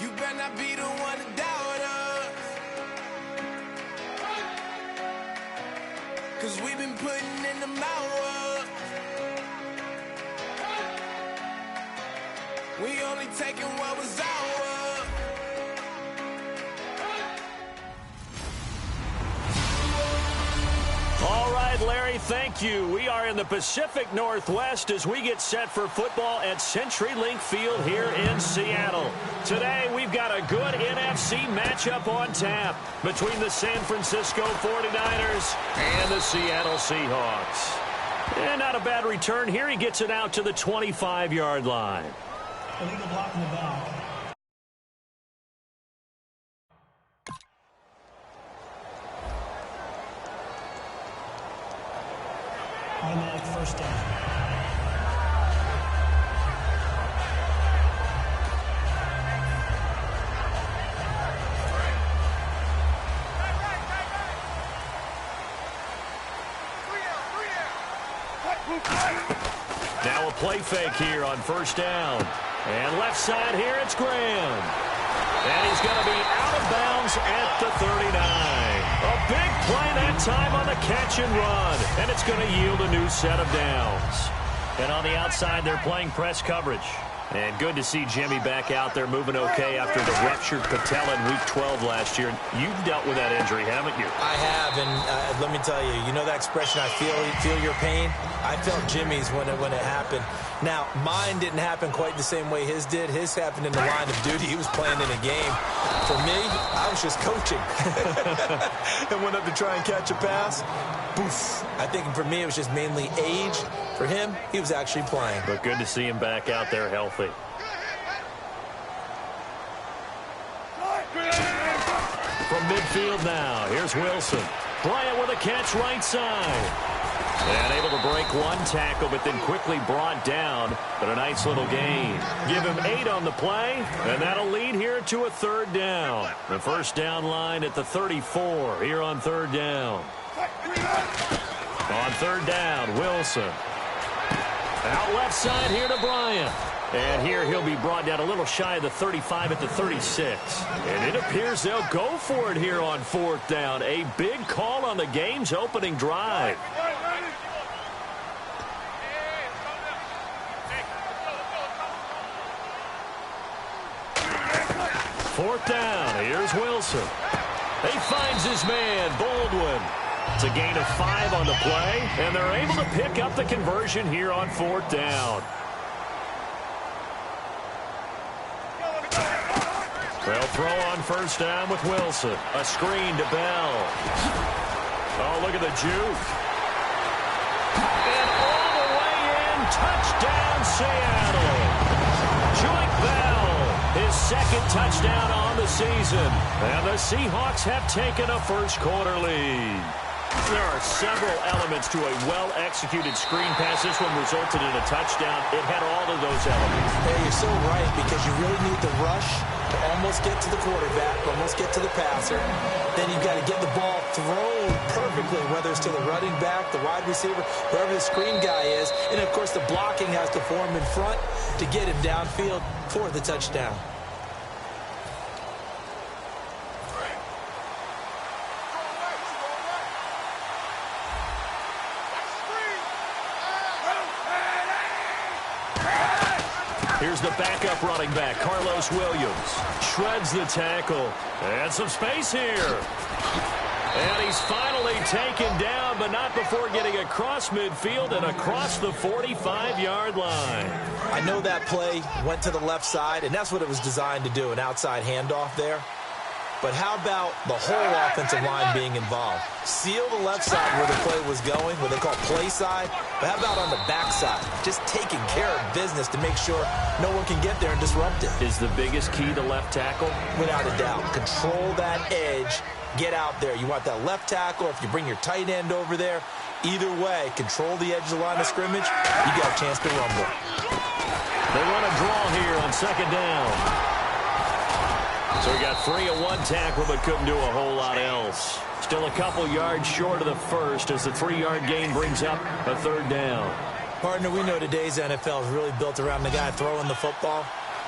You better not be the one to doubt us. 'Cause we've been putting in the hours. We only taking what was ours. All right, Larry, thank you. We are in the Pacific Northwest as we get set for football at CenturyLink Field here in Seattle. Today, we've got a good NFC matchup on tap between the San Francisco 49ers and the Seattle Seahawks. And not a bad return here. He gets it out to the 25-yard line. Illegal block in the back. Automatic first down. Now a play fake here on first down. And left side here, it's Graham. And he's going to be out of bounds at the 39. A big play that time on the catch and run. And it's going to yield a new set of downs. And on the outside, they're playing press coverage. And good to see Jimmy back out there moving okay after the ruptured patella in Week 12 last year. You've dealt with that injury, haven't you? I have, and let me tell you, you know that expression, I feel your pain? I felt Jimmy's when it happened. Now, mine didn't happen quite the same way his did. His happened in the line of duty. He was playing in a game. For me, I was just coaching. And went up to try and catch a pass. Poof. I think for me, it was just mainly age. For him, he was actually playing. But good to see him back out there healthy. From midfield now, here's Wilson. Bryant with a catch right side. And able to break one tackle, but then quickly brought down. But a nice little gain. Give him 8 on the play, and that'll lead here to a third down. The first down line at the 34 here on third down. On third down, Wilson. Out left side here to Bryant. And here he'll be brought down a little shy of the 35 at the 36. And it appears they'll go for it here on fourth down. A big call on the game's opening drive. Fourth down, here's Wilson. He finds his man, Baldwin. It's a gain of 5 on the play, and they're able to pick up the conversion here on fourth down. They'll throw on first down with Wilson. A screen to Bell. Oh, look at the juke. And all the way in, touchdown Seattle. Juke Bell, his second touchdown on the season. And the Seahawks have taken a first quarter lead. There are several elements to a well-executed screen pass. This one resulted in a touchdown. It had all of those elements. Hey, you're so right, because you really need the rush to almost get to the quarterback, almost get to the passer. Then you've got to get the ball thrown perfectly, whether it's to the running back, the wide receiver, whoever the screen guy is. And, of course, the blocking has to form in front to get him downfield for the touchdown. Here's the backup running back, Carlos Williams. Shreds the tackle. And some space here. And he's finally taken down, but not before getting across midfield and across the 45-yard line. I know that play went to the left side, and that's what it was designed to do, an outside handoff there. But how about the whole offensive line being involved? Seal the left side where the play was going, what they call play side. But how about on the back side? Just taking care of business to make sure no one can get there and disrupt it. Is the biggest key to left tackle? Without a doubt. Control that edge. Get out there. You want that left tackle. If you bring your tight end over there, either way, control the edge of the line of scrimmage. You got a chance to rumble. They run a draw here on second down. So he got free of one tackle, but couldn't do a whole lot else. Still a couple yards short of the first as the 3-yard gain brings up a third down. Partner, we know today's NFL is really built around the guy throwing the football.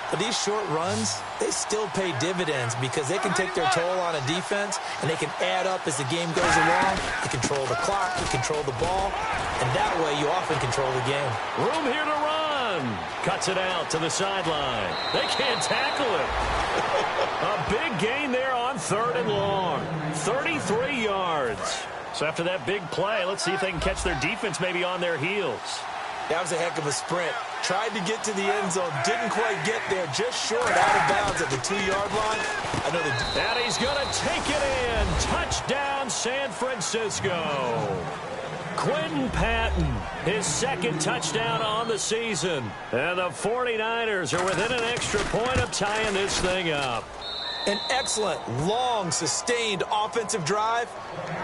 But these short runs, they still pay dividends because they can take their toll on a defense, and they can add up as the game goes along. You control the clock, you control the ball, and that way you often control the game. Room here to run. Cuts it out to the sideline. They can't tackle it. A big gain there on 3rd and long. 33 yards. So after that big play, let's see if they can catch their defense maybe on their heels. That was a heck of a sprint. Tried to get to the end zone, didn't quite get there, just short out of bounds at the 2-yard line. I know and he's going to take it in. Touchdown, San Francisco. Quentin Patton, his 2nd touchdown on the season. And the 49ers are within an extra point of tying this thing up. An excellent, long, sustained offensive drive.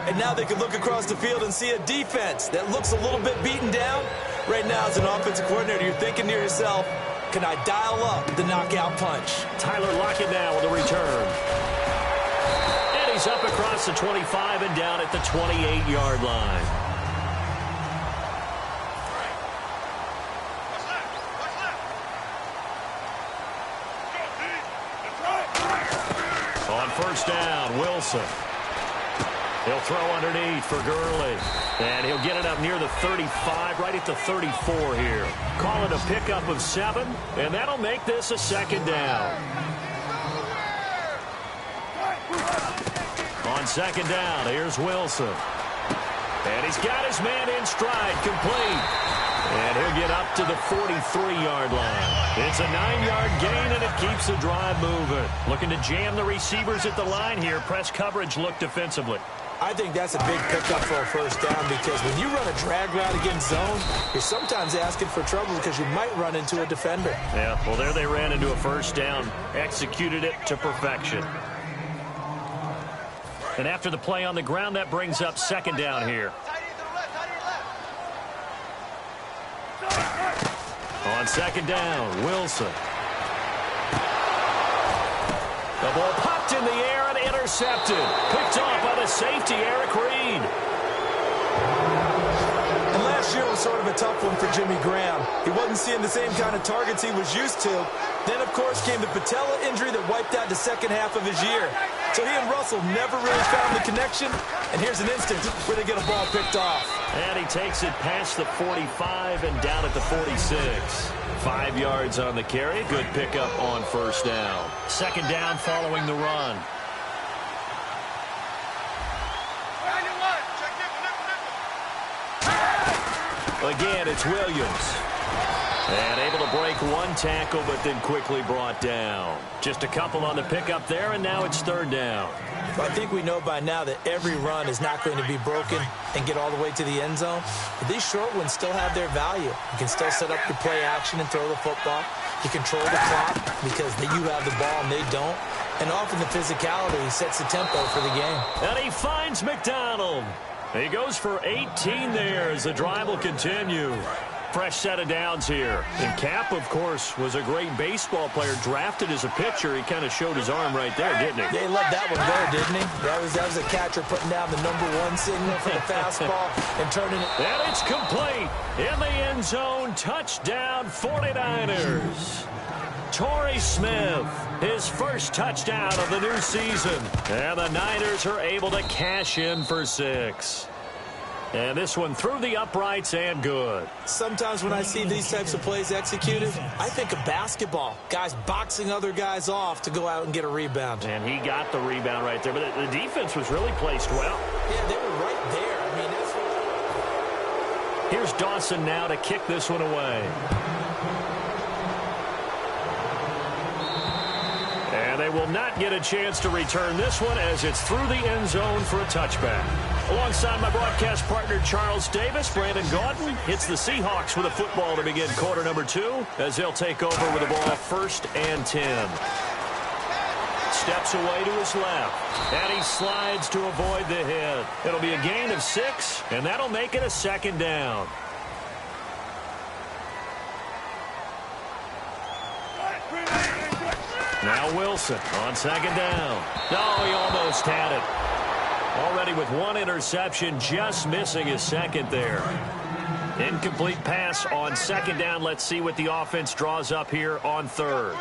And now they can look across the field and see a defense that looks a little bit beaten down. Right now, as an offensive coordinator, you're thinking to yourself, can I dial up the knockout punch? Tyler Lockett now with a return. And he's up across the 25 and down at the 28-yard line. On 1st down, Wilson. He'll throw underneath for Gurley. And he'll get it up near the 35, right at the 34 here. Call it a pickup of 7, and that'll make this a 2nd down. On 2nd down, here's Wilson. And he's got his man in stride, complete. And he'll get up to the 43-yard line. It's a 9-yard gain, and it keeps the drive moving. Looking to jam the receivers at the line here. Press coverage look defensively. I think that's a big pickup for a 1st down because when you run a drag route against zone, you're sometimes asking for trouble because you might run into a defender. Yeah, well, there they ran into a 1st down, executed it to perfection. And after the play on the ground, that brings up 2nd down here. On 2nd down, Wilson. The ball popped in the air and intercepted. Picked off by the safety, Eric Reed. And last year was sort of a tough one for Jimmy Graham. He wasn't seeing the same kind of targets he was used to. Then, of course, came the patella injury that wiped out the 2nd half of his year. So he and Russell never really found the connection. And here's an instance where they get a ball picked off. And he takes it past the 45 and down at the 46. 5 yards on the carry. Good pickup on 1st down. 2nd down following the run. Again, it's Williams. And able to break one tackle, but then quickly brought down. Just a couple on the pickup there, and now it's 3rd down. I think we know by now that every run is not going to be broken and get all the way to the end zone. But these short ones still have their value. You can still set up your play action and throw the football. You control the clock because you have the ball and they don't. And often the physicality sets the tempo for the game. And he finds McDonald. He goes for 18 there as the drive will continue. Fresh set of downs here. And Cap, of course, was a great baseball player. Drafted as a pitcher. He kind of showed his arm right there, didn't he? They let that one go, didn't he? That was a catcher putting down the #1 signal for the fastball and turning it. And it's complete. In the end zone. Touchdown, 49ers. Torrey Smith, his 1st touchdown of the new season. And the Niners are able to cash in for 6. And this one through the uprights and good. Sometimes when I see these types of plays executed, I think of basketball. Guys boxing other guys off to go out and get a rebound. And he got the rebound right there. But the defense was really placed well. Yeah, they were right there. I mean, here's Dawson now to kick this one away. And they will not get a chance to return this one as it's through the end zone for a touchback. Alongside my broadcast partner, Charles Davis, Brandon Gaudin hits the Seahawks with a football to begin quarter number 2 as they'll take over with the ball 1st and 10. Steps away to his left, and he slides to avoid the hit. It'll be a gain of 6, and that'll make it a 2nd down. Now Wilson on 2nd down. Oh, he almost had it. Already with 1 interception, just missing his 2nd there. Incomplete pass on 2nd down. Let's see what the offense draws up here on 3rd.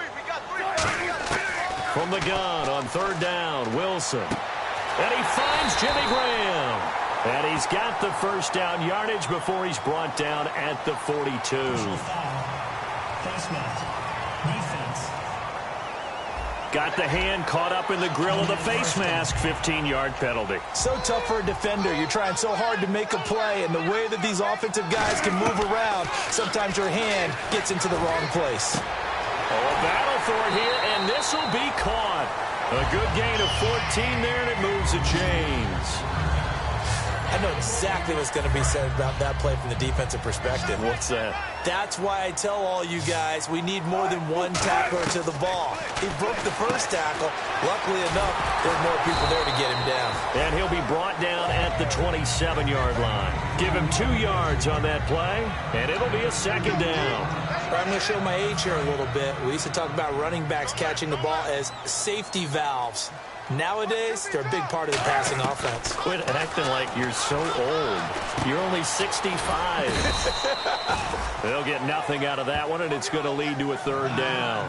From the gun on third down, Wilson. And he finds Jimmy Graham. And he's got the first down yardage before he's brought down at the 42. Personal foul. Face mask. Defense. Got the hand caught up in the grill of the face mask. 15-yard penalty. So tough for a defender. You're trying so hard to make a play, and the way that these offensive guys can move around, sometimes your hand gets into the wrong place. Oh, a battle for it here, and this will be caught. A good gain of 14 there, and it moves the chains. I know exactly what's going to be said about that play from the defensive perspective. What's that? That's why I tell all you guys we need more than one tackler to the ball. He broke the first tackle. Luckily enough, there's more people there to get him down. And he'll be brought down at the 27-yard line. Give him 2 yards on that play, and it'll be a second down. I'm going to show my age here a little bit. We used to talk about running backs catching the ball as safety valves. Nowadays, they're a big part of the passing offense. Quit acting like you're so old. You're only 65. They'll get nothing out of that one, and it's going to lead to a third down.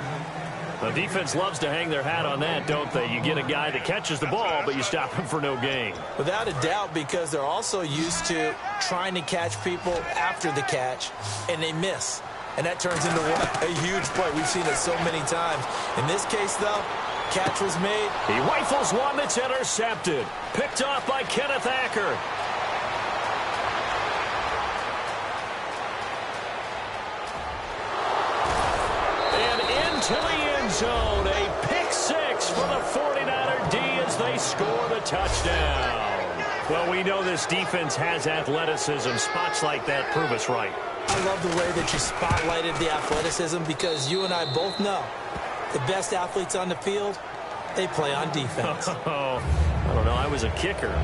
The defense loves to hang their hat on that, don't they? You get a guy that catches the ball, but you stop him for no gain. Without a doubt, because they're also used to trying to catch people after the catch, and they miss. And that turns into a huge play. We've seen it so many times. In this case, though, catch was made. He rifles one that's intercepted. Picked off by Kenneth Acker. And into the end zone. A pick six for the 49er D as they score the touchdown. Well, we know this defense has athleticism. Spots like that prove us right. I love the way that you spotlighted the athleticism because you and I both know the best athletes on the field, they play on defense. Oh, I don't know. I was a kicker.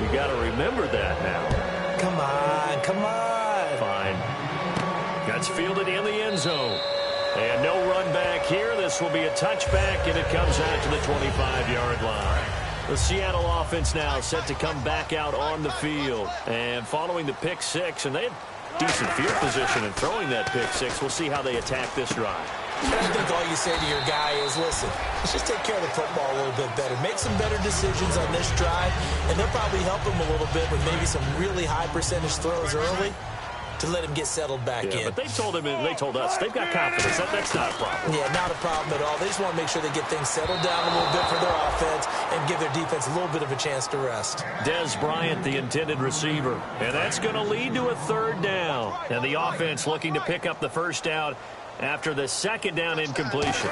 You got to remember that now. Come on, come on. Fine. Gets fielded in the end zone. And no run back here. This will be a touchback, and it comes out to the 25-yard line. The Seattle offense now set to come back out on the field. And following the pick six, and they had decent field position in throwing that pick six. We'll see how they attack this drive. I think all you say to your guy is, listen, let's just take care of the football a little bit better. Make some better decisions on this drive, and they'll probably help him a little bit with maybe some really high percentage throws early to let him get settled back in. But they told us they've got confidence. That's not a problem. Yeah, not a problem at all. They just want to make sure they get things settled down a little bit for their offense and give their defense a little bit of a chance to rest. Des Bryant, the intended receiver. And that's going to lead to a third down. And the offense looking to pick up the first down after the second down incompletion.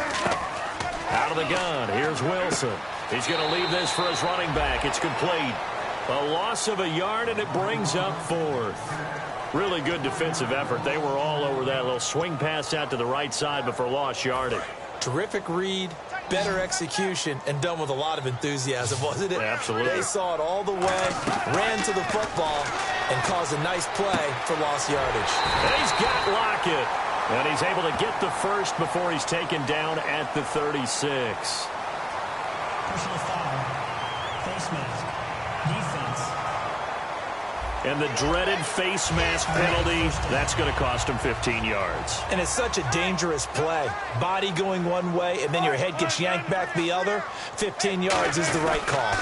Out of the gun, here's Wilson. He's going to leave this for his running back. It's complete. A loss of a yard, and it brings up fourth. Really good defensive effort. They were all over that little swing pass out to the right side before lost yardage. Terrific read, better execution, and done with a lot of enthusiasm, wasn't it? Absolutely. They saw it all the way, ran to the football, and caused a nice play for lost yardage. And he's got Lockett. And he's able to get the first before he's taken down at the 36. Personal foul. Face mask. Defense. And the dreaded face mask penalty, that's going to cost him 15 yards. And it's such a dangerous play. Body going one way, and then your head gets yanked back the other. 15 yards is the right call.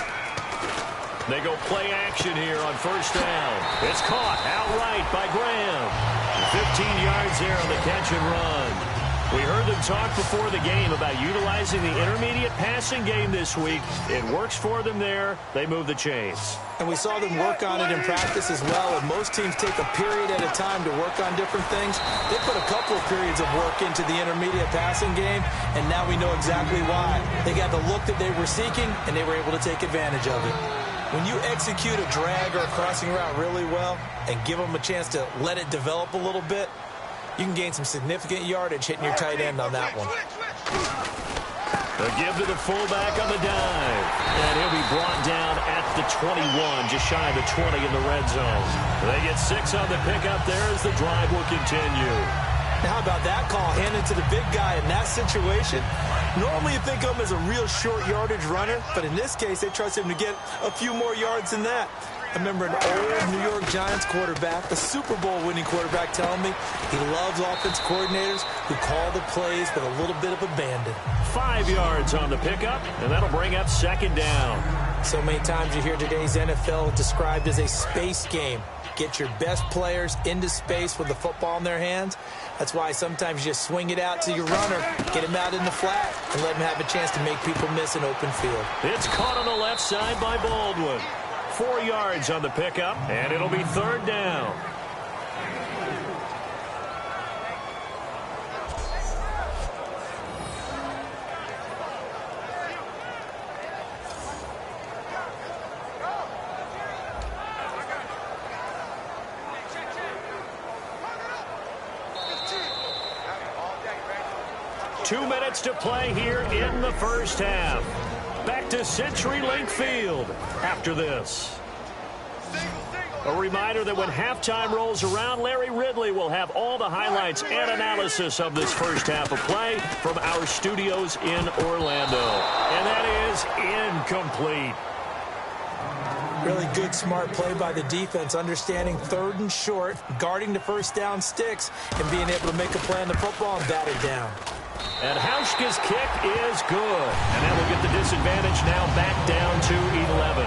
They go play action here on first down. It's caught outright by Graham. 15 yards there on the catch and run. We heard them talk before the game about utilizing the intermediate passing game this week. It works for them there. They move the chains. And we saw them work on it in practice as well. And most teams take a period at a time to work on different things. They put a couple of periods of work into the intermediate passing game, and now we know exactly why. They got the look that they were seeking, and they were able to take advantage of it. When you execute a drag or a crossing route really well and give them a chance to let it develop a little bit, you can gain some significant yardage hitting your tight end on that one. The give to the fullback on the dive. And he'll be brought down at the 21, just shy of the 20 in the red zone. They get 6 on the pickup there as the drive will continue. Now, how about that call handed to the big guy in that situation? Normally you think of him as a real short yardage runner, but in this case they trust him to get a few more yards than that. I remember an old New York Giants quarterback, a Super Bowl winning quarterback, telling me he loves offense coordinators who call the plays with a little bit of abandon. 5 yards on the pickup, and that'll bring up second down. So many times you hear today's NFL described as a space game. Get your best players into space with the football in their hands. That's why sometimes you just swing it out to your runner, get him out in the flat, and let him have a chance to make people miss an open field. It's caught on the left side by Baldwin. 4 yards on the pickup, and it'll be third down. Two minutes to play here in the first half. Back to CenturyLink Field after this. A reminder that when halftime rolls around, Larry Ridley will have all the highlights and analysis of this first half of play from our studios in Orlando. And that is incomplete. Really good, smart play by the defense, understanding third and short, guarding the first down sticks, and being able to make a play on the football and bat it down. And Hauschka's kick is good. And that will get the disadvantage now back down to 11.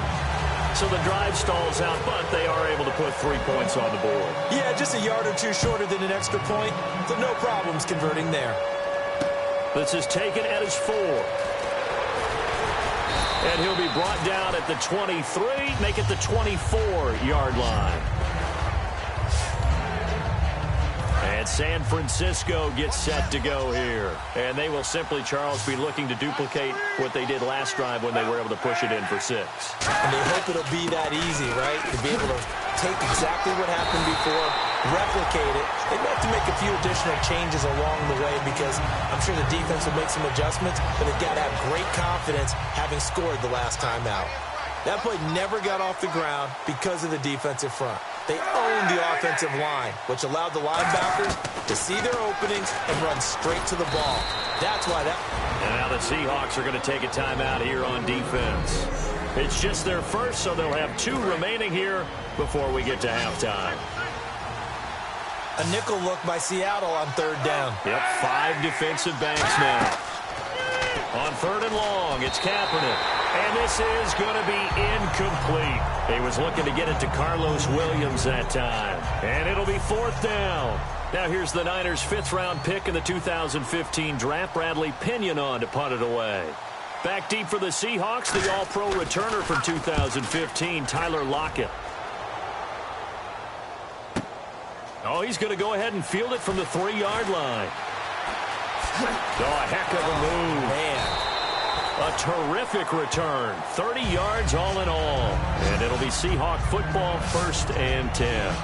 So the drive stalls out, but they are able to put 3 points on the board. Yeah, just a yard or two shorter than an extra point, so no problems converting there. This is taken at his 4. And he'll be brought down at the 23, make it the 24-yard line. And San Francisco gets set to go here. And they will simply, Charles, be looking to duplicate what they did last drive when they were able to push it in for 6. And they hope it'll be that easy, right? To be able to take exactly what happened before, replicate it. They may have to make a few additional changes along the way because I'm sure the defense will make some adjustments, but they've got to have great confidence having scored the last time out. That play never got off the ground because of the defensive front. They owned the offensive line, which allowed the linebackers to see their openings and run straight to the ball. That's why that... And now the Seahawks are going to take a timeout here on defense. It's just their first, so they'll have 2 remaining here before we get to halftime. A nickel look by Seattle on third down. Yep, 5 defensive backs now. On third and long, it's Kaepernick. And this is going to be incomplete. He was looking to get it to Carlos Williams that time. And it'll be fourth down. Now here's the Niners' 5th-round pick in the 2015 draft, Bradley Pinion, on to punt it away. Back deep for the Seahawks, the All-Pro returner from 2015, Tyler Lockett. Oh, he's going to go ahead and field it from the 3-yard line. Oh, a heck of a move. Man. A terrific return. 30 yards all in all. And it'll be Seahawk football, 1st and 10.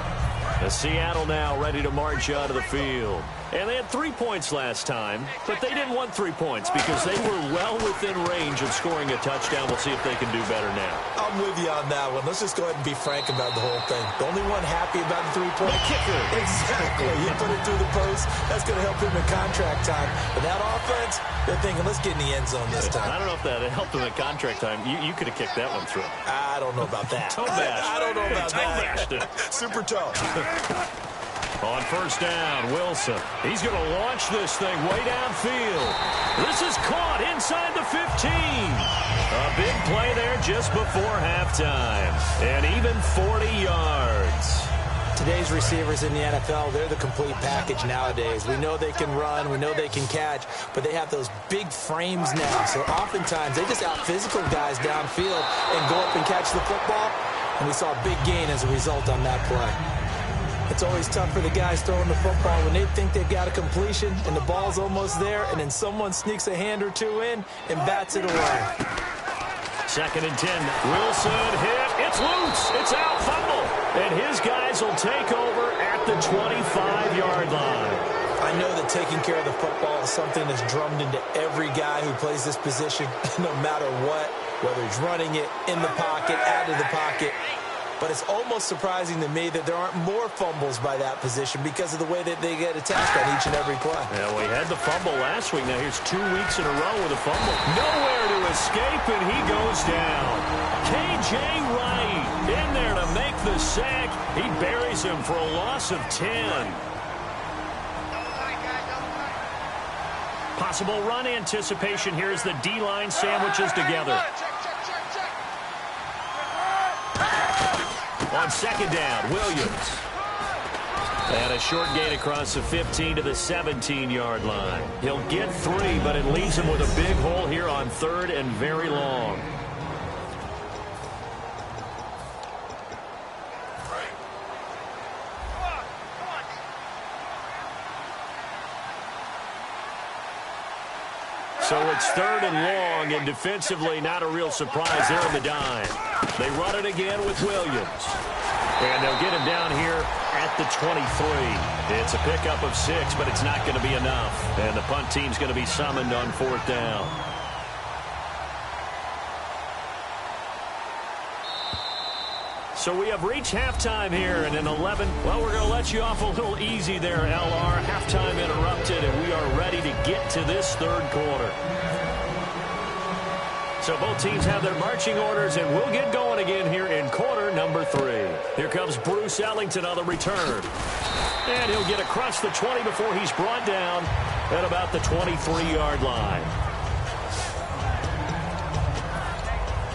The Seattle now ready to march out of the field. And they had 3 points last time, but they didn't want 3 points because they were well within range of scoring a touchdown. We'll see if they can do better now. I'm with you on that one. Let's just go ahead and be frank about the whole thing. The only one happy about the 3-point kicker. Exactly. You put it through the post. That's going to help him in contract time. But that offense, they're thinking, let's get in the end zone this time. I don't know if that helped him at contract time. You could have kicked that one through. I don't know about that. Toe bash. I don't know about toe that. bashed it. Super toe. On first down, Wilson. He's going to launch this thing way downfield. This is caught inside the 15. A big play there just before halftime. And even 40 yards. Today's receivers in the NFL, they're the complete package nowadays. We know they can run, we know they can catch, but they have those big frames now. So oftentimes they just out-physical guys downfield and go up and catch the football. And we saw a big gain as a result on that play. It's always tough for the guys throwing the football when they think they've got a completion and the ball's almost there, and then someone sneaks a hand or two in and bats it away. 2nd and 10. Wilson hit. It's loose. It's out. Fumble. And his guys will take over at the 25-yard line. I know that taking care of the football is something that's drummed into every guy who plays this position, no matter what, whether he's running it, in the pocket, out of the pocket. but it's almost surprising to me that there aren't more fumbles by that position because of the way that they get attacked on each and every play. Yeah, we had the fumble last week. Now here's 2 weeks in a row with a fumble. Nowhere to escape, and he goes down. K.J. Wright in there to make the sack. He buries him for a loss of 10. Possible run anticipation here as the D-line sandwiches together. On second down, Williams. And a short gain across the 15 to the 17-yard line. He'll get 3, but it leaves him with a big hole here on third and very long. So it's third and long, and defensively not a real surprise. They're in the dime. They run it again with Williams. And they'll get him down here at the 23. It's a pickup of 6, but it's not going to be enough. And the punt team's going to be summoned on fourth down. So we have reached halftime here, and in 11, well, we're going to let you off a little easy there, LR. Halftime interrupted, and we are ready to get to this third quarter. So both teams have their marching orders, and we'll get going again here in quarter number 3. Here comes Bruce Ellington on the return. And he'll get across the 20 before he's brought down at about the 23-yard line.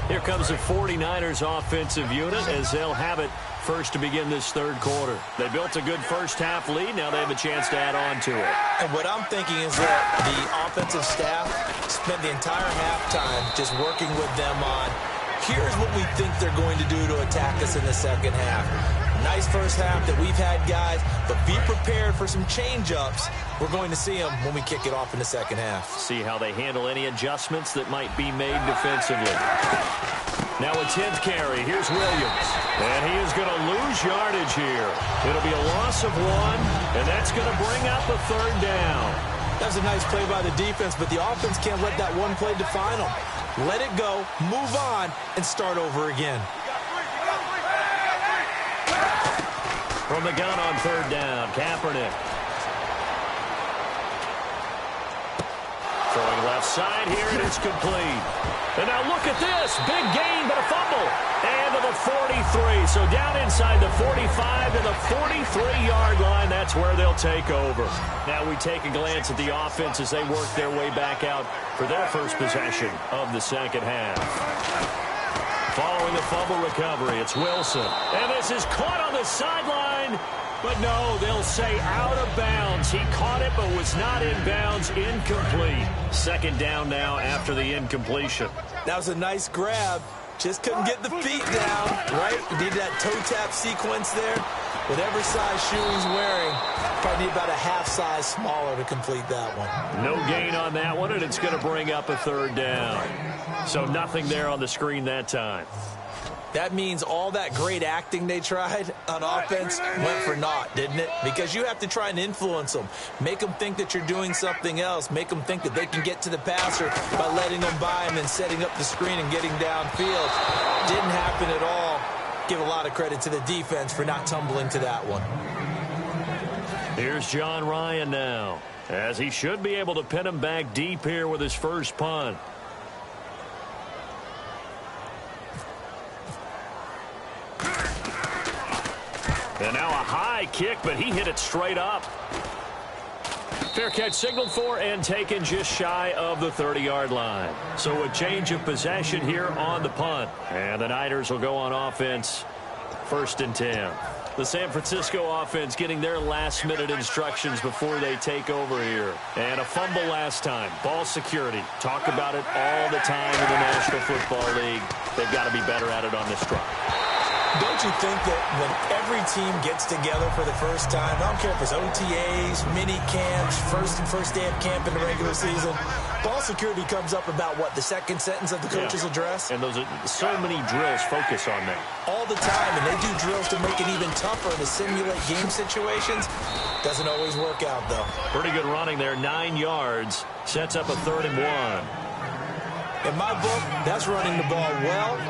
Here comes the 49ers offensive unit as they'll have it first to begin this third quarter. They built a good first-half lead. Now they have a chance to add on to it. And what I'm thinking is that the offensive staff spent the entire halftime just working with them on, here's what we think they're going to do to attack us in the second half. Nice first half that we've had, guys, but be prepared for some change-ups. We're going to see them when we kick it off in the second half. See how they handle any adjustments that might be made defensively. Now a 10th carry. Here's Williams. And he is going to lose yardage here. It'll be a loss of 1, and that's going to bring up a third down. That was a nice play by the defense, but the offense can't let that one play define them. Let it go, move on, and start over again. From the gun on third down, Kaepernick. Throwing left side here, and it's complete. And now look at this. Big gain, but a fumble. And to the 43. So down inside the 45 to the 43-yard line. That's where they'll take over. Now we take a glance at the offense as they work their way back out for their first possession of the second half. Following the fumble recovery, it's Wilson. And this is caught on the sideline. But no, they'll say out of bounds. He caught it but was not in bounds. Incomplete. Second down now after the incompletion. That was a nice grab. Just couldn't get the feet down, right? He did that toe tap sequence there. Whatever size shoe he's wearing, probably about a half size smaller to complete that one. No gain on that one, and it's going to bring up a third down. So nothing there on the screen that time. That means all that great acting they tried on offense went for naught, didn't it? Because you have to try and influence them. Make them think that you're doing something else. Make them think that they can get to the passer by letting them by him and setting up the screen and getting downfield. Didn't happen at all. Give a lot of credit to the defense for not tumbling to that one. Here's John Ryan now, as he should be able to pin him back deep here with his first punt. And now a high kick, but he hit it straight up. Fair catch signaled for and taken just shy of the 30-yard line. So a change of possession here on the punt. And the Niners will go on offense, 1st and 10. The San Francisco offense getting their last-minute instructions before they take over here. And a fumble last time. Ball security. Talk about it all the time in the National Football League. They've got to be better at it on this drive. Don't you think that when every team gets together for the first time, I don't care if it's OTAs, mini camps, first day of camp in the regular season, ball security comes up about, what, the second sentence of the coach's address? And those are so many drills focus on that. All the time, and they do drills to make it even tougher to simulate game situations. Doesn't always work out, though. Pretty good running there, 9 yards. Sets up a 3rd and 1. In my book, that's running the ball well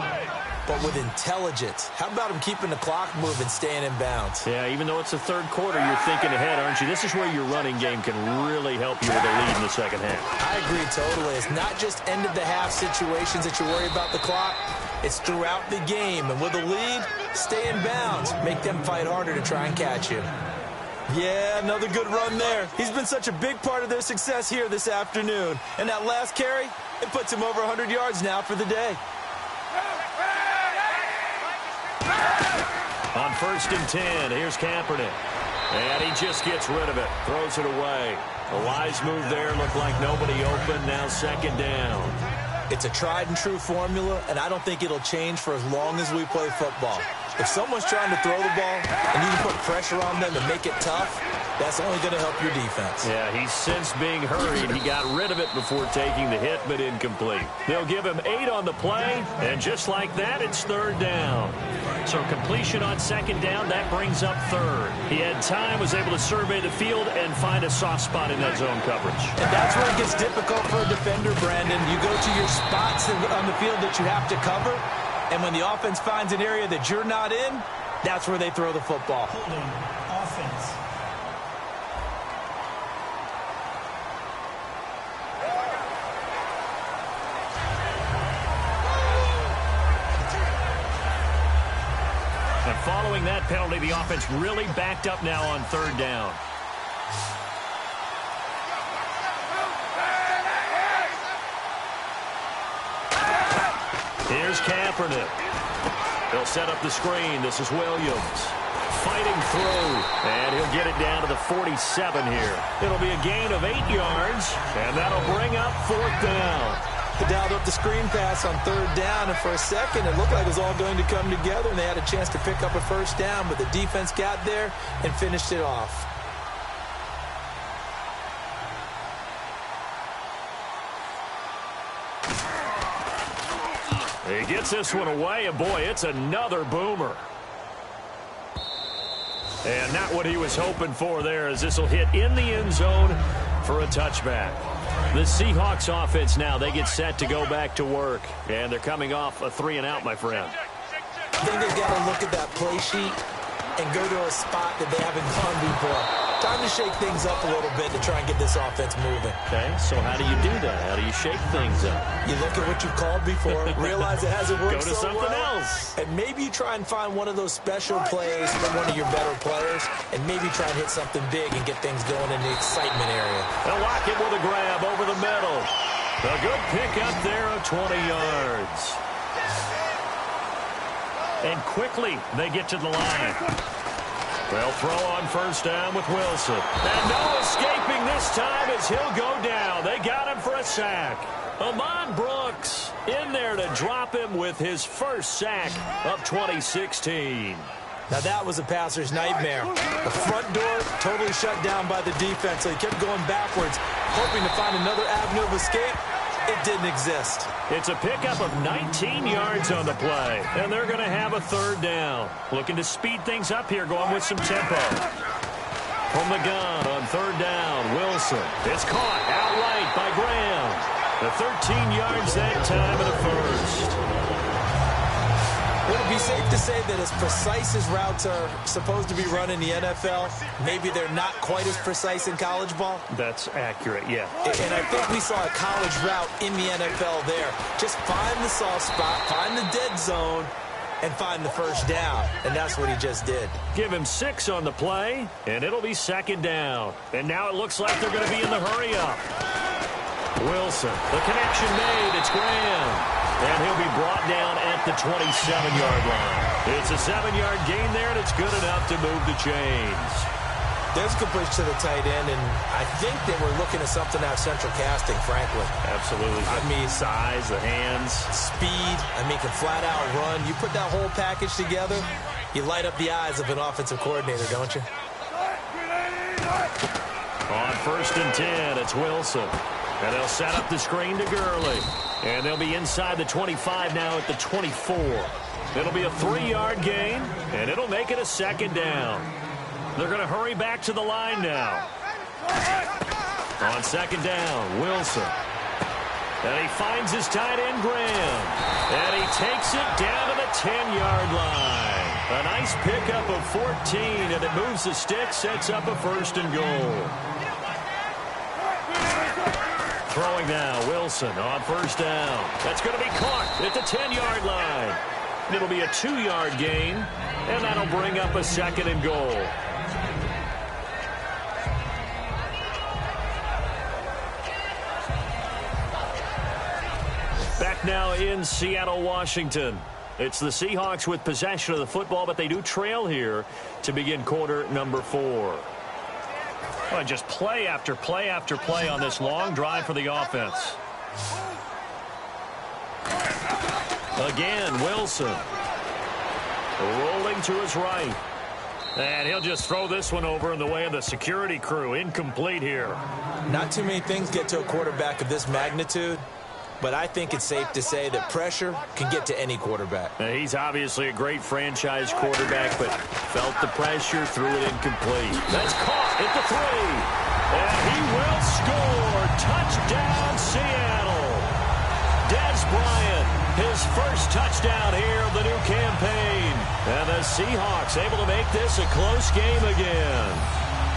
but with intelligence. How about him keeping the clock moving, staying in bounds? Yeah, even though it's the third quarter, you're thinking ahead, aren't you? This is where your running game can really help you with a lead in the second half. I agree totally. It's not just end-of-the-half situations that you worry about the clock. It's throughout the game. And with a lead, stay in bounds. Make them fight harder to try and catch you. Yeah, another good run there. He's been such a big part of their success here this afternoon. And that last carry, it puts him over 100 yards now for the day. On 1st and 10, here's Kaepernick. And he just gets rid of it, throws it away. A wise move there, looked like nobody open, now 2nd down. It's a tried-and-true formula, and I don't think it'll change for as long as we play football. If someone's trying to throw the ball and you can put pressure on them and make it tough, that's only going to help your defense. Yeah, he's since being hurried. He got rid of it before taking the hit, but incomplete. They'll give him 8 on the play, and just like that, it's 3rd down. So completion on 2nd down, that brings up 3rd. He had time, was able to survey the field and find a soft spot in that zone coverage. And that's where it gets difficult for a defender, Brandon. You go to your spots on the field that you have to cover, and when the offense finds an area that you're not in, that's where they throw the football. Holding offense. And following that penalty, the offense really backed up now on 3rd down. Here's Kaepernick. He'll set up the screen. This is Williams. Fighting through. And he'll get it down to the 47 here. It'll be a gain of 8 yards. And that'll bring up 4th down. They dialed up the screen pass on 3rd down, and for a second it looked like it was all going to come together, and they had a chance to pick up a 1st down, but the defense got there and finished it off. He gets this one away, and boy, it's another boomer. And not what he was hoping for there, as this will hit in the end zone for a touchback. The Seahawks offense now, they get set to go back to work. And they're coming off a 3-and-out, my friend. I think they've got to look at that play sheet and go to a spot that they haven't gone before. Time to shake things up a little bit to try and get this offense moving. Okay, so how do you do that? How do you shake things up? You look at what you've called before, realize it hasn't worked Go to so something well, else. and maybe you try and find one of those special plays from one of your better players, and maybe try and hit something big and get things going in the excitement area. They'll lock it with a grab over the middle. A good pickup there of 20 yards. And quickly they get to the line. They'll throw on 1st down with Wilson. And no escaping this time as he'll go down. They got him for a sack. Ahman Brooks in there to drop him with his first sack of 2016. Now that was a passer's nightmare. The front door totally shut down by the defense, so he kept going backwards, hoping to find another avenue of escape. It didn't exist. It's a pickup of 19 yards on the play, and they're going to have a 3rd down. Looking to speed things up here, going with some tempo. From the gun on 3rd down, Wilson. It's caught outright by Graham. The 13 yards that time in the 1st. Would it be safe to say that as precise as routes are supposed to be run in the NFL, maybe they're not quite as precise in college ball? That's accurate, yeah. And I think we saw a college route in the NFL there. Just find the soft spot, find the dead zone, and find the 1st down. And that's what he just did. Give him 6 on the play, and it'll be 2nd down. And now it looks like they're going to be in the hurry-up. Wilson, the connection made. It's Graham. And he'll be brought down at the 27-yard line. It's a 7-yard gain there, and it's good enough to move the chains. There's a good push to the tight end, and I think they were looking at something out of central casting, frankly. Absolutely. I mean, size, the hands. Speed, I mean, can flat out run. You put that whole package together, you light up the eyes of an offensive coordinator, don't you? On 1st and 10, it's Wilson. And they'll set up the screen to Gurley. And they'll be inside the 25 now at the 24. It'll be a 3-yard gain, and it'll make it a 2nd down. They're going to hurry back to the line now. On 2nd down, And he finds his tight end, Graham. And he takes it down to the 10-yard line. A nice pickup of 14, and it moves the stick, sets up a 1st and goal. Throwing now, Wilson on 1st down. That's going to be caught at the 10-yard line. It'll be a 2-yard gain, and that'll bring up a 2nd and goal. Back now in Seattle, Washington. It's the Seahawks with possession of the football, but they do trail here to begin quarter number 4. Well, just play after play after play on this long drive for the offense. Again, Wilson. Rolling to his right. And he'll just throw this one over in the way of the security crew. Incomplete here. Not too many things get to a quarterback of this magnitude, but I think it's safe to say that pressure can get to any quarterback. He's obviously a great franchise quarterback, but felt the pressure, threw it incomplete. That's caught at the 3. And he will score. Touchdown, Seattle. Dez Bryant, his first touchdown here of the new campaign. And the Seahawks able to make this a close game again.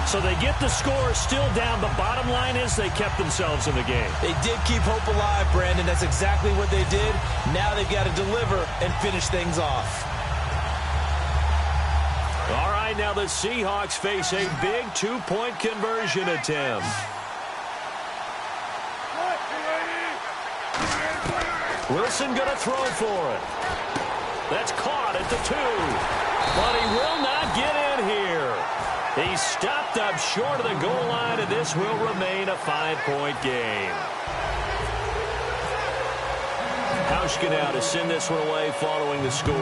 So they get the score still down. The bottom line is they kept themselves in the game. They did keep hope alive, Brandon. That's exactly what they did. Now they've got to deliver and finish things off. All right, now the Seahawks face a big 2-point conversion attempt. Wilson going to throw for it. That's caught at the 2. But he will not get in here. He stopped up short of the goal line, and this will remain a 5-point game. Hauschka now to send this one away following the score.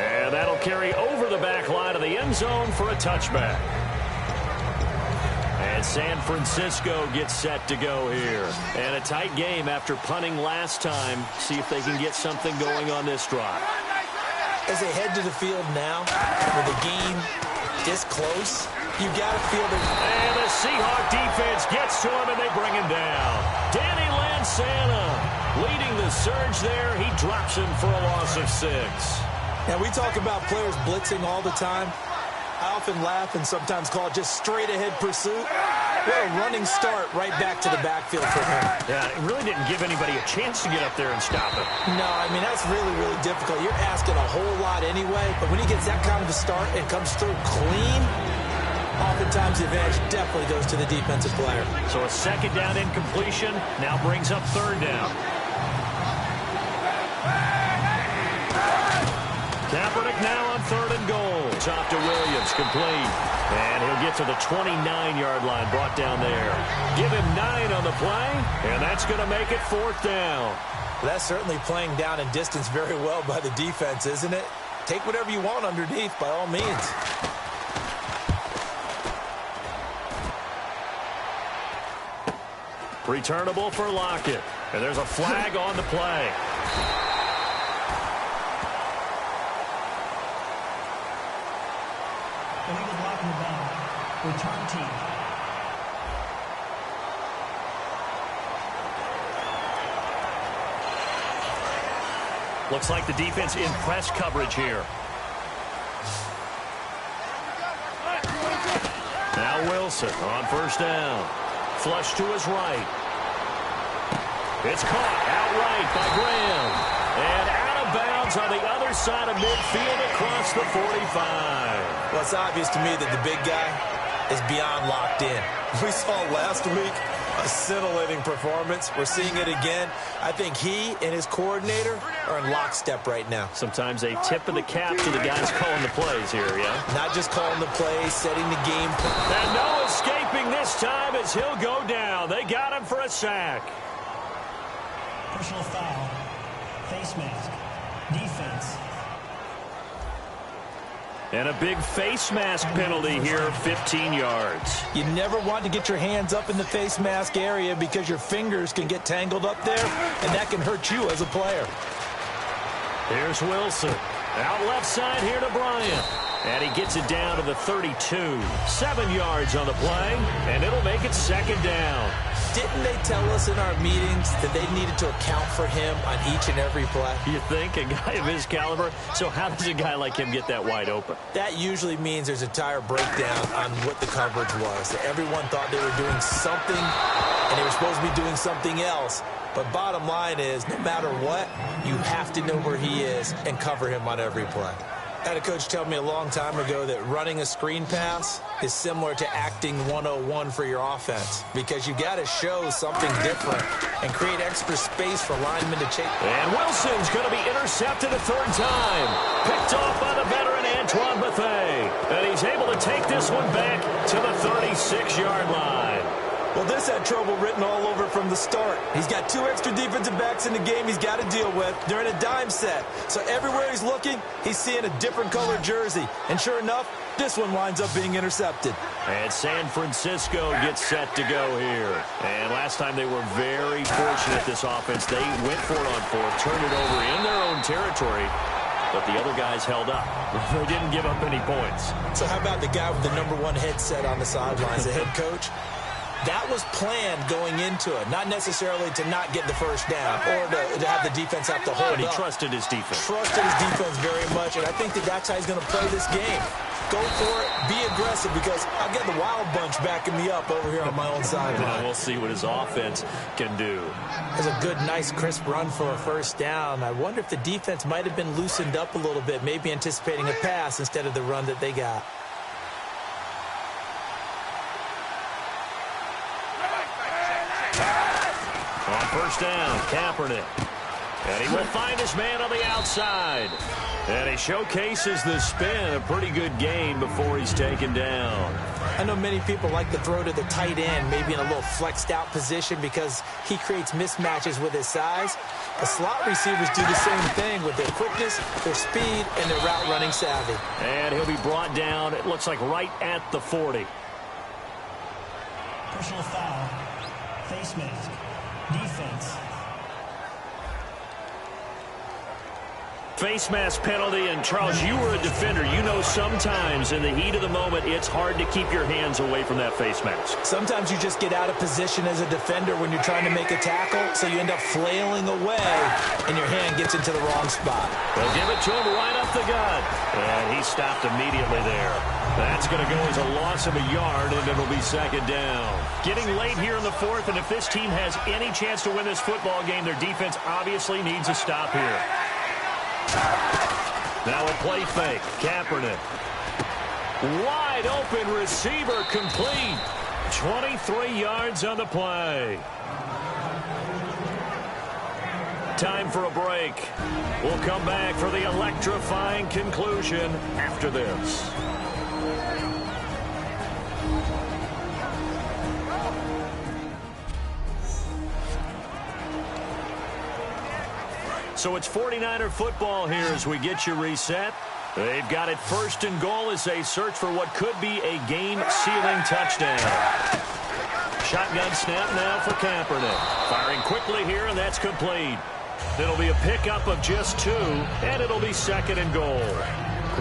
And that'll carry over the back line of the end zone for a touchback. And San Francisco gets set to go here. And a tight game after punting last time. See if they can get something going on this drive. As they head to the field now, with the game this close, you got to feel that. And the Seahawk defense gets to him, and they bring him down. Danny Lansana leading the surge there. He drops him for a loss of 6. Now, we talk about players blitzing all the time. I often laugh and sometimes call it just straight-ahead pursuit. What a running start right back to the backfield for him. Yeah, it really didn't give anybody a chance to get up there and stop him. No, I mean, that's really, really difficult. You're asking a whole lot anyway, but when he gets that kind of a start and comes through clean, oftentimes the advantage definitely goes to the defensive player. So a 2nd down incompletion now brings up 3rd down. Kaepernick now on 3rd and goal. Off to Williams, complete. And he'll get to the 29-yard line, brought down there. Give him 9 on the play, and that's going to make it 4th down. Well, that's certainly playing down and distance very well by the defense, isn't it? Take whatever you want underneath, by all means. Returnable for Lockett. And there's a flag on the play. Illegal blocking the ball. Return team. Looks like the defense in press coverage here. Now Wilson on 1st down. Flush to his right. It's caught outright by Graham. And out of bounds on the other side of midfield across the 45. Well, it's obvious to me that the big guy is beyond locked in. We saw last week a scintillating performance. We're seeing it again. I think he and his coordinator are in lockstep right now. Sometimes a tip of the cap to the guys calling the plays here, yeah? Not just calling the plays, setting the game plan. And no escaping this time as he'll go down. They got him for a sack. Personal foul. Face mask. Defense. And a big face mask penalty here, 15 yards. You never want to get your hands up in the face mask area because your fingers can get tangled up there, and that can hurt you as a player. Here's Wilson. Out left side here to Bryant. And he gets it down to the 32. 7 yards on the play, and it'll make it second down. Didn't they tell us in our meetings that they needed to account for him on each and every play? You think? A guy of his caliber? So how does a guy like him get that wide open? That usually means there's a entire breakdown on what the coverage was. That everyone thought they were doing something, and they were supposed to be doing something else. But bottom line is, no matter what, you have to know where he is and cover him on every play. I had a coach tell me a long time ago that running a screen pass is similar to acting 101 for your offense, because you got to show something different and create extra space for linemen to chase. And Wilson's going to be intercepted a third time. Picked off by the veteran Antoine Bethea. And he's able to take this one back to the 36-yard line. Well, this had trouble written all over from the start. He's got 2 extra defensive backs in the game he's got to deal with. They're in a dime set. So everywhere he's looking, he's seeing a different colored jersey. And sure enough, this one winds up being intercepted. And San Francisco gets set to go here. And last time they were very fortunate, this offense. They went for it on fourth, turned it over in their own territory. But the other guys held up. They didn't give up any points. So how about the guy with the #1 headset on the sidelines, the head coach? That was planned going into it, not necessarily to not get the first down or to have the defense have to hold up. But he trusted his defense. Trusted his defense very much, and I think that's how he's going to play this game. Go for it, be aggressive, because I've got the wild bunch backing me up over here on my own sideline. We'll see what his offense can do. There's a good, nice, crisp run for a first down. I wonder if the defense might have been loosened up a little bit, maybe anticipating a pass instead of the run that they got. On first down, Kaepernick. And he will find his man on the outside. And he showcases the spin, a pretty good gain before he's taken down. I know many people like to throw to the tight end, maybe in a little flexed out position, because he creates mismatches with his size. The slot receivers do the same thing with their quickness, their speed, and their route running savvy. And he'll be brought down, it looks like right at the 40. Personal foul. Face mask. Defense. Face mask penalty, and Charles, you were a defender. You know sometimes in the heat of the moment, it's hard to keep your hands away from that face mask. Sometimes you just get out of position as a defender when you're trying to make a tackle, so you end up flailing away, and your hand gets into the wrong spot. They'll give it to him right up the gut, and he stopped immediately there. That's going to go as a loss of a yard, and it'll be second down. Getting late here in the fourth, and if this team has any chance to win this football game, their defense obviously needs a stop here. Now a play fake. Kaepernick. Wide open receiver complete. 23 yards on the play. Time for a break. We'll come back for the electrifying conclusion after this. So it's 49er football here as we get you reset. They've got it first and goal as they search for what could be a game-sealing touchdown. Shotgun snap now for Kaepernick. Firing quickly here, and that's complete. It'll be a pickup of just 2, and it'll be second and goal.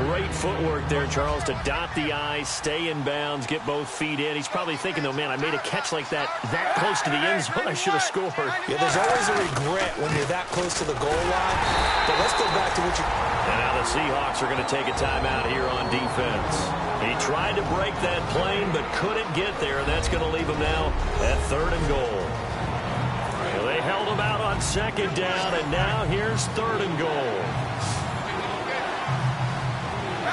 Great footwork there, Charles, to dot the I's, stay in bounds, get both feet in. He's probably thinking, though, man, I made a catch like that close to the end zone. I should have scored. Yeah, there's always a regret when you're that close to the goal line. But let's go back to what you... And now the Seahawks are going to take a timeout here on defense. He tried to break that plane, but couldn't get there, and that's going to leave him now at third and goal. Well, they held him out on second down, and now here's third and goal.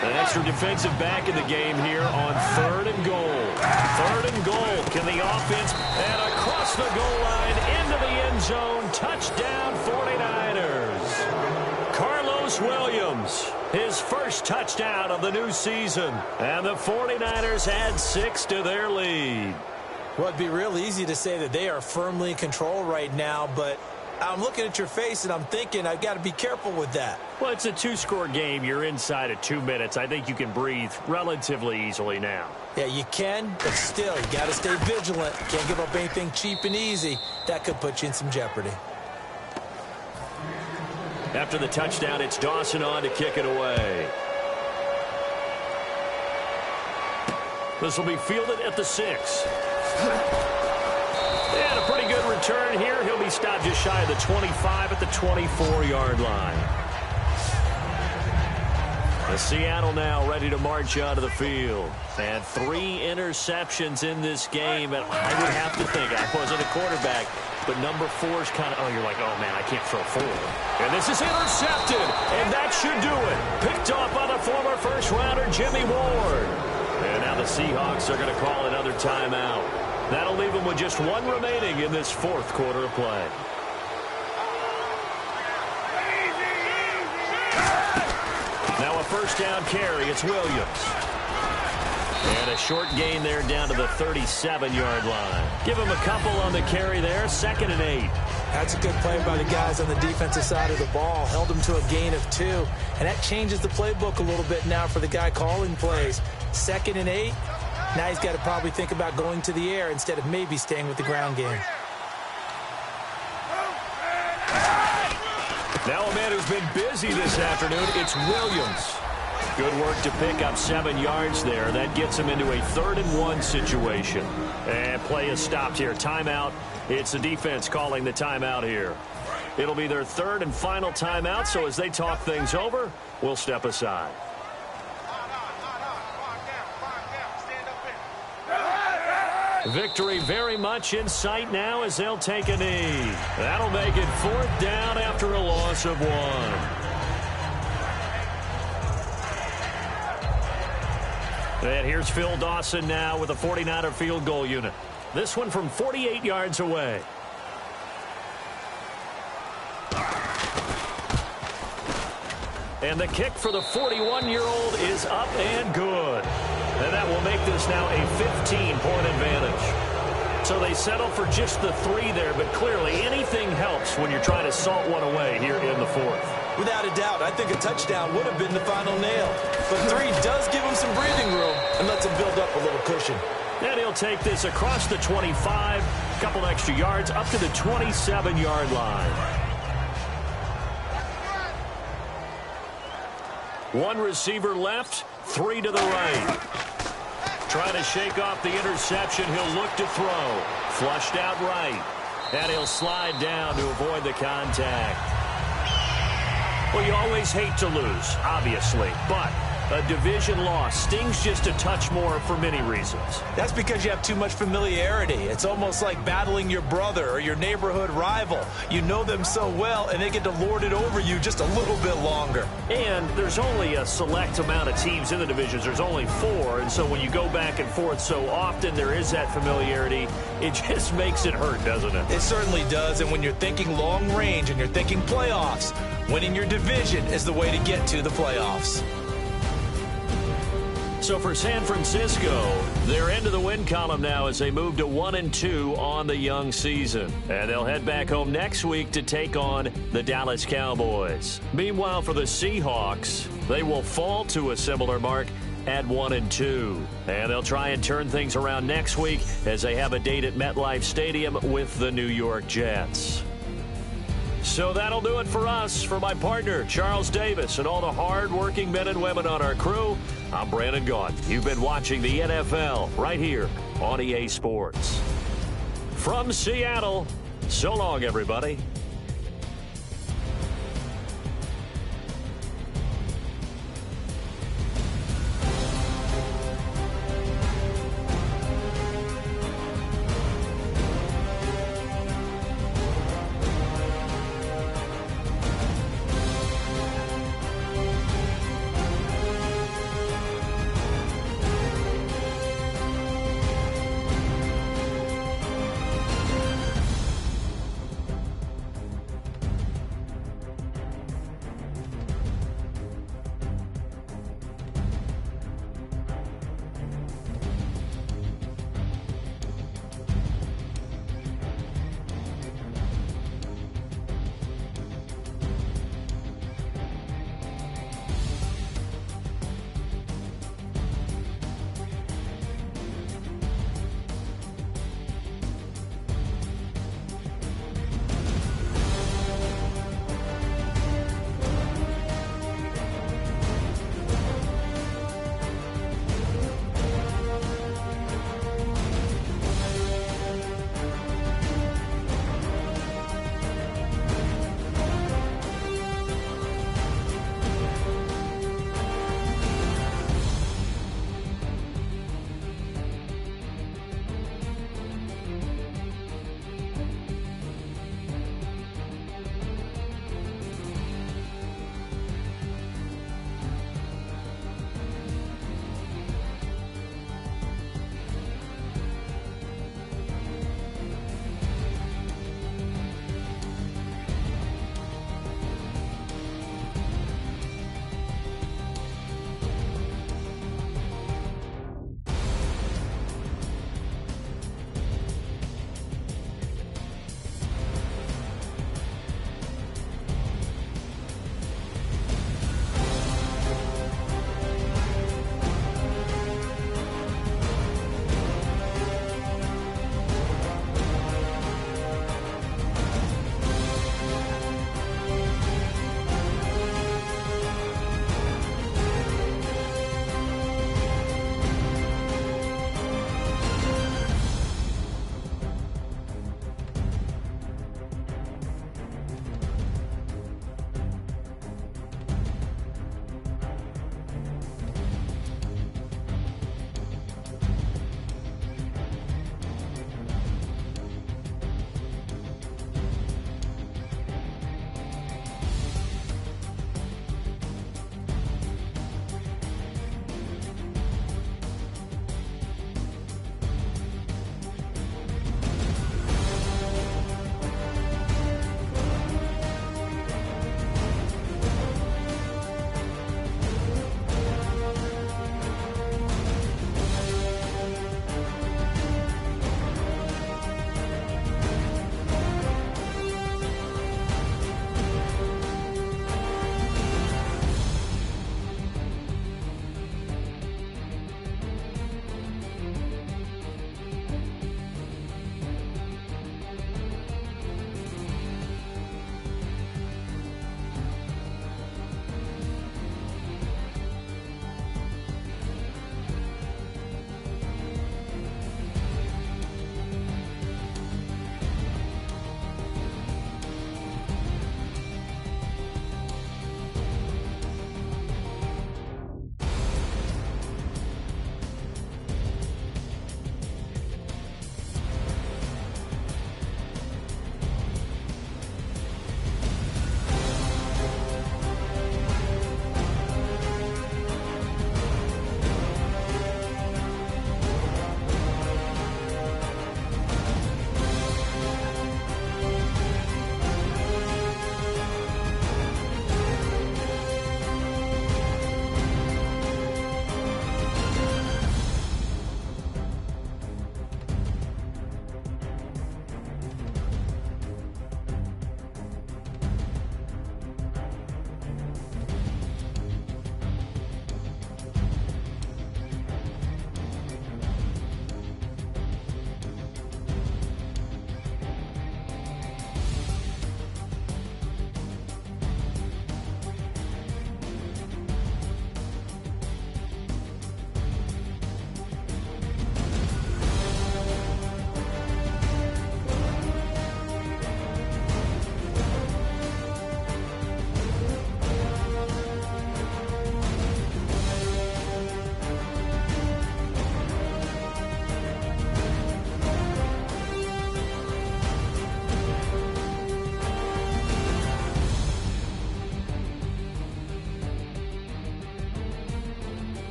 An extra defensive back in the game here on third and goal. Third and goal. Can the offense, and across the goal line into the end zone. Touchdown 49ers. Carlos Williams, his first touchdown of the new season. And the 49ers add 6 to their lead. Well, it'd be real easy to say that they are firmly in control right now, but I'm looking at your face and I'm thinking I've got to be careful with that. Well, it's a 2-score game. You're inside of 2 minutes. I think you can breathe relatively easily now. Yeah, you can, but still, you got to stay vigilant. Can't give up anything cheap and easy. That could put you in some jeopardy. After the touchdown, it's Dawson on to kick it away. This will be fielded at the 6. And a pretty good return here. He'll be stopped just shy of the 25 at the 24-yard line. The Seattle now ready to march onto the field. And 3 interceptions in this game. And I would have to think, I wasn't a quarterback, but number 4 is kind of, you're like, oh, man, I can't throw 4. And this is intercepted, and that should do it. Picked off by the former first-rounder, Jimmy Ward. And now the Seahawks are going to call another timeout. That'll leave them with just 1 remaining in this 4th quarter of play. Now a first down carry. It's Williams. And a short gain there down to the 37-yard line. Give him a couple on the carry there. 2nd and 8. That's a good play by the guys on the defensive side of the ball. Held them to a gain of 2. And that changes the playbook a little bit now for the guy calling plays. 2nd and 8. Now he's got to probably think about going to the air instead of maybe staying with the ground game. Now a man who's been busy this afternoon, it's Williams. Good work to pick up 7 yards there. That gets him into a 3rd and 1 situation. And play is stopped here. Timeout. It's the defense calling the timeout here. It'll be their 3rd and final timeout, so as they talk things over, we'll step aside. Victory very much in sight now as they'll take a knee. That'll make it 4th down after a loss of 1. And here's Phil Dawson now with a 49er field goal unit. This one from 48 yards away. And the kick for the 41-year-old is up and good. And that will make this now a 15-point advantage. So they settle for just the 3 there, but clearly anything helps when you're trying to salt one away here in the 4th. Without a doubt, I think a touchdown would have been the final nail. But 3 does give him some breathing room and lets him build up a little cushion. And he'll take this across the 25, a couple extra yards, up to the 27-yard line. 1 receiver left, 3 to the right. Trying to shake off the interception. He'll look to throw. Flushed out right. And he'll slide down to avoid the contact. Well, you always hate to lose, obviously, but a division loss stings just a touch more for many reasons. That's because you have too much familiarity. It's almost like battling your brother or your neighborhood rival. You know them so well, and they get to lord it over you just a little bit longer. And there's only a select amount of teams in the divisions. There's only 4, and so when you go back and forth so often, there is that familiarity. It just makes it hurt, doesn't it? It certainly does, and when you're thinking long range and you're thinking playoffs, winning your division is the way to get to the playoffs. So for San Francisco, they're into the win column now as they move to 1-2 on the young season. And they'll head back home next week to take on the Dallas Cowboys. Meanwhile, for the Seahawks, they will fall to a similar mark at 1-2. And they'll try and turn things around next week as they have a date at MetLife Stadium with the New York Jets. So that'll do it for us. For my partner, Charles Davis, and all the hard-working men and women on our crew, I'm Brandon Gaudin. You've been watching the NFL right here on EA Sports. From Seattle, so long, everybody.